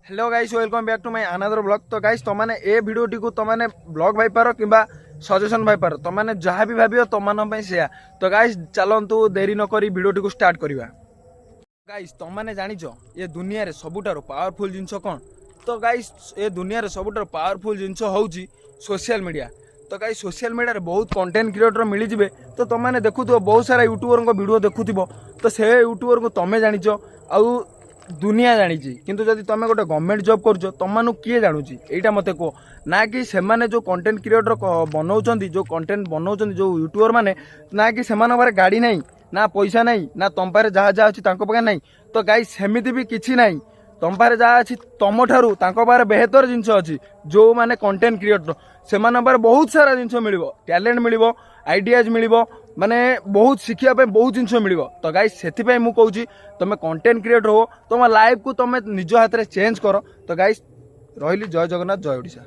Hello guys welcome back to my another blog. तो guys तुमने ए वीडियोटी को तुमने ब्लॉग भाई पार कि सजेशन भाई पार तुमने जहाँ भी भाव तुम से। तो गाइस चलतु देरी न करी वीडियोटी को स्टार्ट करवा। गाइस तुमने जानिच ये दुनिया रे सबुठार पावरफुल जिनस कौन? तो गाइस ये दुनिया रे सबुठार पावरफुल जिनस होउची सोशल मीडिया। तो गाइस सोशल मीडिया रे बहुत कंटेंट क्रिएटर मिल जिवे। तो तुमने देखुथो बहुत सारा यूट्यूबर को वीडियो देखुथिबो। तो से यूट्यूबर को तुम जानिच आउ दुनिया जानी किंतु जदि तुम गोटे गवर्नमेंट जॉब कर तुम किए जानूची यहाँ मत कह ना कि से जो कंटेंट क्रिएटर बनाऊँ जो कंटेंट बनाऊँ जो यूट्यूबर मैंने ना कि से गाड़ी नहीं ना पैसा नहीं ना तुम पारे जहाँ जहाँ अच्छी पाखे नहीं। तो गाई सेमती भी किसी ना तुम पारे जहाँ अच्छी तुम ठारू पारे बेहतर जिनस अच्छी जो मैंने कंटेंट क्रिएटर से बहुत सारा जिनस मिल टैलेंट मिल आइडियाज मिल माने बहुत शिखिया बहुत जिनस मिल। तो गाइस से मुझे कहूँ तुम कंटेंट क्रिएटर हो तुम लाइफ को तुम निज हाथ में चेंज कर। तो गाइस रही जय जगन्नाथ जय ओडिशा।